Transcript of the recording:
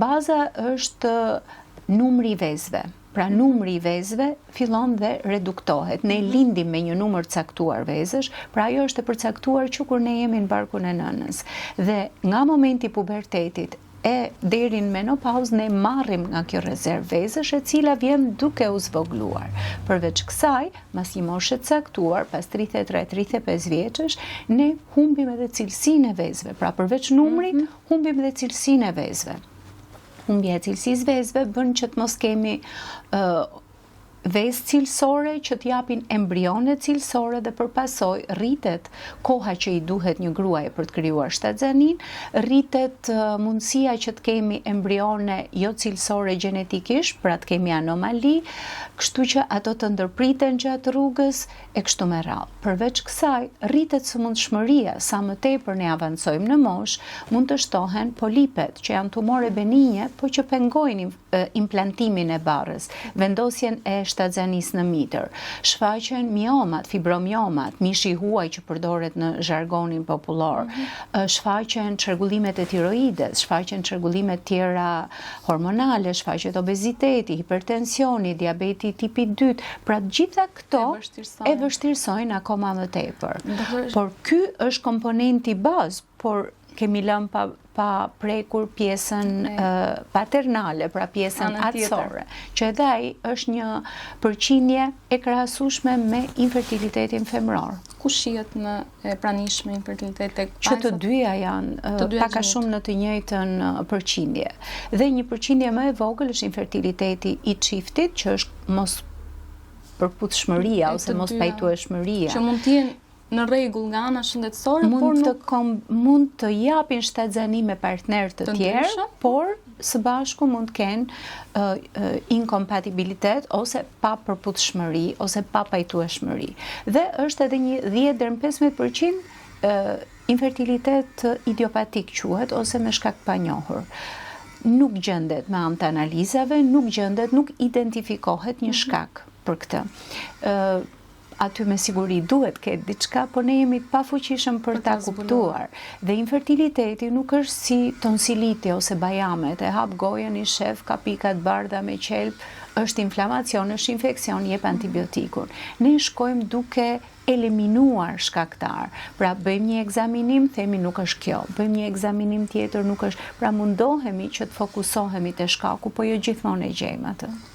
Baza është numri i vezëve. Pra numri i vezëve fillon dhe reduktohet. Ne lindim me një numër caktuar vezësh, pra ajo është e përcaktuar që kur ne jemi në barkun e nënës. Dhe nga momenti i pubertetit deri në menopauzë ne marrim nga kjo rezervë vezësh e cila vjen duke u zvogluar. Përveç kësaj, mas një moshe të caktuar, pas 33-35 vjeçësh, ne humbim edhe cilësinë e vezëve. Pra përveç numrit, humbim edhe cilësinë e vezëve. Humbja e cilësisë vezëve bën që të mos kemi vezë cilësore që t'japin embrione cilësore dhe përpasoj rritet koha që i duhet një gruaje për të krijuar shtatzanin, rritet mundësia që të kemi embrione jo cilësore gjenetikisht, pra të kemi anomali, kështu që ato të ndërpriten gjatë rrugës e kështu me radhë. Përveç kësaj, rritet sëmundshmëria, sa më tepër ne avancojmë në moshë, mund të shtohen polipet, që janë tumore benigje, po që pengojnë implantimin e barrës, vendosjen e shtatzanisë në mitër, shfaqen miomat, fibromiomat, mishi i huaj që përdoret në zhargonin popullor, shfaqen çrregullimet e tiroides, shfaqen çrregullimet tjera hormonale, shfaqet obeziteti, hipertensioni, diabeti tipi 2, pra gjitha këto e vështirësojnë akoma më tepër. Por ky është komponenti bazë, por kemi lënë pa prekur pjesën paternale, pra pjesën atësore, që edhe ai është një përqindje e krahasueshme me infertilitetin femëror. Ku shihet në e pranishme infertilitet tek që të dyja janë pak a shumë në të njëjtën përqindje. Dhe një përqindje më e vogël është infertiliteti i çiftit, që është mos përputhshmëria ose mos pajtueshmëria. Që mund të jenë në rregull nga ana shëndetësore, mund të japin shtatzani me partner të tjerë, por së bashku mund të kenë inkompatibilitet ose pa përputhshmëri ose pa pajtueshmëri. Dhe është edhe një 10 deri në 15% infertilitet idiopatik quhet ose me shkak pa njohur. Nuk gjendet me anë të analizave, nuk identifikohet një shkak për këtë. Aty me siguri duhet ketë diçka, por ne jemi pafuqishëm për ta kuptuar. Dhe infertiliteti nuk është si tonsiliti ose bajamet, e hap gojën i shef, ka pika të bardha me qelp, është inflamacion, është infekcion, jep antibiotikun. Ne shkojmë duke eliminuar shkaktar. Pra bëjmë një ekzaminim, themi nuk është kjo, bëjmë një ekzaminim tjetër, nuk është, pra mundohemi që të fokusohemi te shkaku, po jo gjithmonë e gjejmë atë.